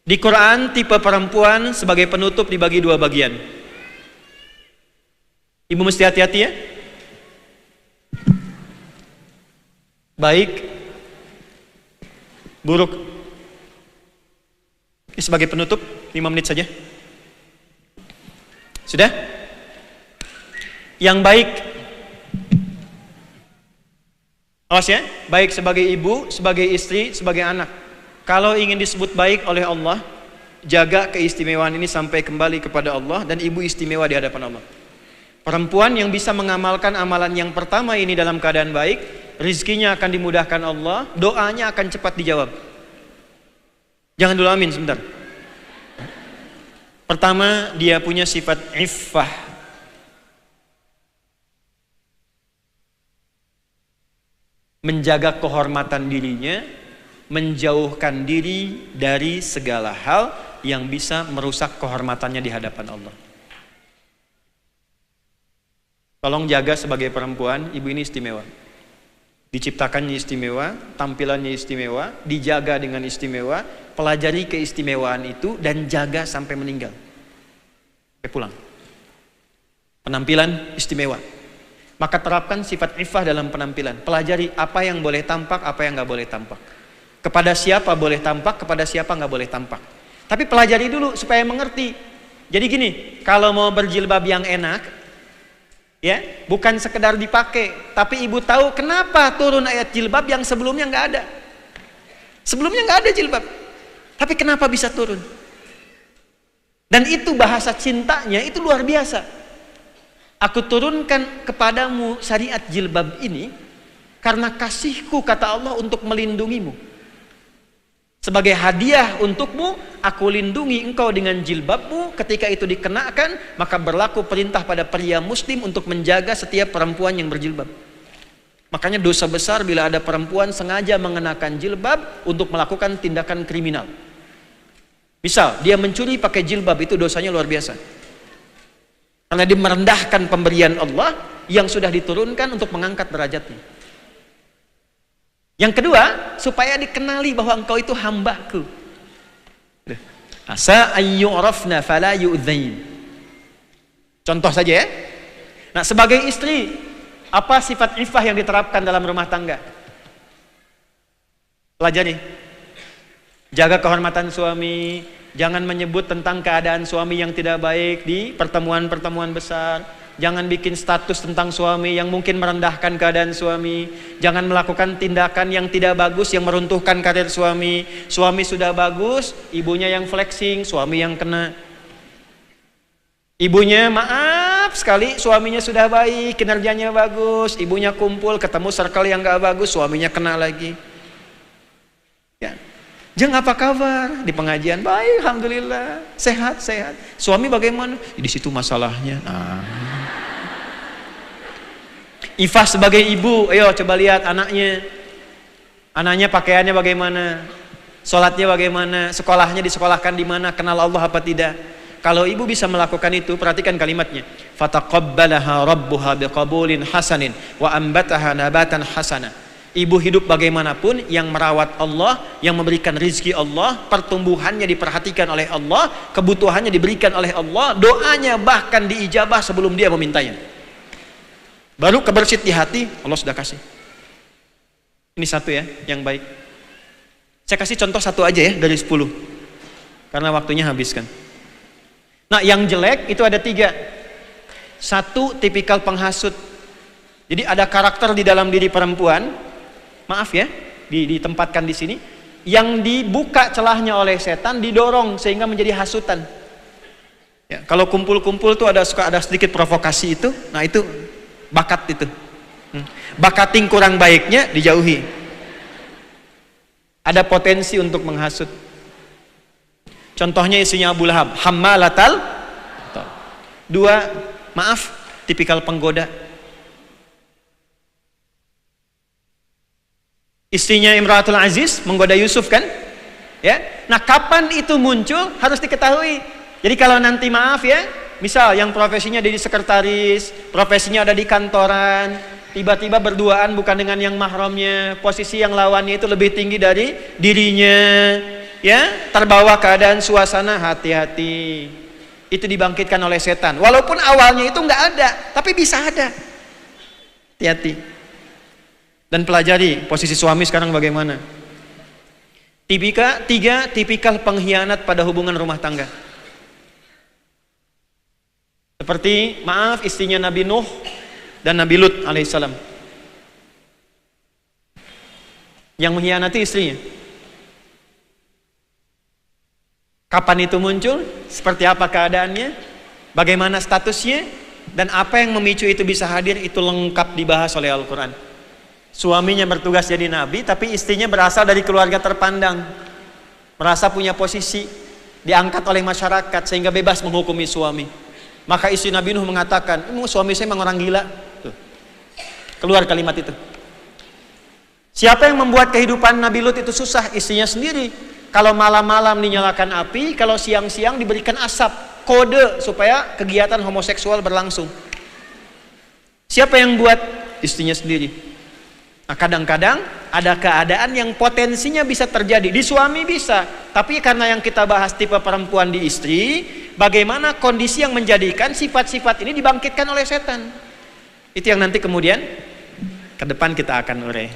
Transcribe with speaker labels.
Speaker 1: Di Quran tipe perempuan sebagai penutup dibagi dua bagian. Ibu mesti hati-hati ya. Baik, buruk. Ini sebagai penutup 5 menit saja. Sudah? Yang baik, awas ya, baik sebagai ibu, sebagai istri, sebagai anak. Kalau ingin disebut baik oleh Allah, jaga keistimewaan ini sampai kembali kepada Allah, dan ibu istimewa di hadapan Allah. Perempuan yang bisa mengamalkan amalan yang pertama ini dalam keadaan baik, rizkinya akan dimudahkan Allah, doanya akan cepat dijawab. Jangan dulu amin sebentar. Pertama, dia punya sifat iffah. Menjaga kehormatan dirinya, menjauhkan diri dari segala hal yang bisa merusak kehormatannya di hadapan Allah. Tolong jaga sebagai perempuan, ibu ini istimewa. Diciptakannya istimewa, tampilannya istimewa, dijaga dengan istimewa, pelajari keistimewaan itu dan jaga sampai meninggal. Sampai pulang. Penampilan istimewa. Maka terapkan sifat iffah dalam penampilan. Pelajari apa yang boleh tampak, apa yang nggak boleh tampak. Kepada siapa boleh tampak, kepada siapa nggak boleh tampak. Tapi pelajari dulu supaya mengerti. Jadi gini, kalau mau berjilbab yang enak, ya, bukan sekedar dipakai, tapi ibu tahu kenapa turun ayat jilbab yang sebelumnya nggak ada. Sebelumnya nggak ada jilbab, tapi kenapa bisa turun? Dan itu bahasa cintanya itu luar biasa. Aku turunkan kepadamu syariat jilbab ini karena kasihku, kata Allah, untuk melindungimu. Sebagai hadiah untukmu, aku lindungi engkau dengan jilbabmu. Ketika itu dikenakan, maka berlaku perintah pada pria muslim untuk menjaga setiap perempuan yang berjilbab. Makanya dosa besar bila ada perempuan sengaja mengenakan jilbab untuk melakukan tindakan kriminal. Misal, dia mencuri pakai jilbab, itu dosanya luar biasa. Karena dia merendahkan pemberian Allah yang sudah diturunkan untuk mengangkat derajatnya. Yang kedua, supaya dikenali bahwa engkau itu hambaku. Asa ayyurafna fala yu'dzain. Contoh saja ya. Nah, sebagai istri, apa sifat iffah yang diterapkan dalam rumah tangga? Pelajari. Jaga kehormatan suami, jangan menyebut tentang keadaan suami yang tidak baik di pertemuan-pertemuan besar. Jangan bikin status tentang suami yang mungkin merendahkan keadaan suami. Jangan melakukan tindakan yang tidak bagus yang meruntuhkan karir suami. Suami sudah bagus, ibunya yang flexing, suami yang kena. Ibunya maaf sekali, suaminya sudah baik, kinerjanya bagus. Ibunya kumpul, ketemu circle yang gak bagus, suaminya kena lagi. Ya. Jeng, apa kabar? Di pengajian, baik, alhamdulillah, sehat. Suami bagaimana? Di situ masalahnya. Iffah sebagai ibu, ayo coba lihat anaknya pakaiannya bagaimana, sholatnya bagaimana, sekolahnya disekolahkan di mana, kenal Allah apa tidak. Kalau ibu bisa melakukan itu, perhatikan kalimatnya, fataqabbalaha rabbuha biqabulin hasanin wa ambataha nabatan hasana. Ibu hidup bagaimanapun yang merawat Allah, yang memberikan rizki Allah, pertumbuhannya diperhatikan oleh Allah, kebutuhannya diberikan oleh Allah, doanya bahkan diijabah sebelum dia memintanya. Baru kebersit di hati, Allah sudah kasih. Ini satu ya, yang baik. Saya kasih contoh satu aja ya dari 10, karena waktunya habiskan. Nah, yang jelek itu ada 3. 1, tipikal penghasut. Jadi ada karakter di dalam diri perempuan, maaf ya, ditempatkan di sini, yang dibuka celahnya oleh setan, didorong sehingga menjadi hasutan. Ya, kalau kumpul-kumpul tuh suka ada sedikit provokasi itu, nah itu bakat itu. Bakating kurang baiknya dijauhi. Ada potensi untuk menghasut. Contohnya istrinya Abu Lahab, hammalatal. 2, maaf, tipikal penggoda. Istrinya Imratul Aziz menggoda Yusuf kan? Ya. Nah, kapan itu muncul harus diketahui. Jadi kalau nanti maaf ya, misal yang profesinya jadi sekretaris, profesinya ada di kantoran, tiba-tiba berduaan bukan dengan yang mahramnya, posisi yang lawannya itu lebih tinggi dari dirinya, ya, terbawa keadaan suasana, hati-hati. Itu dibangkitkan oleh setan. Walaupun awalnya itu nggak ada, tapi bisa ada. Hati-hati. Dan pelajari posisi suami sekarang bagaimana. Tiga tipikal pengkhianat pada hubungan rumah tangga. Seperti, maaf, istrinya Nabi Nuh dan Nabi Lut alaihissalam, yang mengkhianati istrinya. Kapan itu muncul? Seperti apa keadaannya? Bagaimana statusnya? Dan apa yang memicu itu bisa hadir? Itu lengkap dibahas oleh Al-Quran. Suaminya bertugas jadi nabi, tapi istrinya berasal dari keluarga terpandang, merasa punya posisi, diangkat oleh masyarakat sehingga bebas menghukumi suami. Maka istri Nabi Nuh mengatakan, suami saya memang orang gila. Tuh. Keluar kalimat itu. Siapa yang membuat kehidupan Nabi Lut itu susah? Istrinya sendiri. Kalau malam-malam dinyalakan api, kalau siang-siang diberikan asap, kode supaya kegiatan homoseksual berlangsung. Siapa yang buat? Istrinya sendiri. Nah, kadang-kadang ada keadaan yang potensinya bisa terjadi di suami bisa, tapi karena yang kita bahas tipe perempuan di istri, bagaimana kondisi yang menjadikan sifat-sifat ini dibangkitkan oleh setan. Itu yang nanti kemudian ke depan kita akan urai.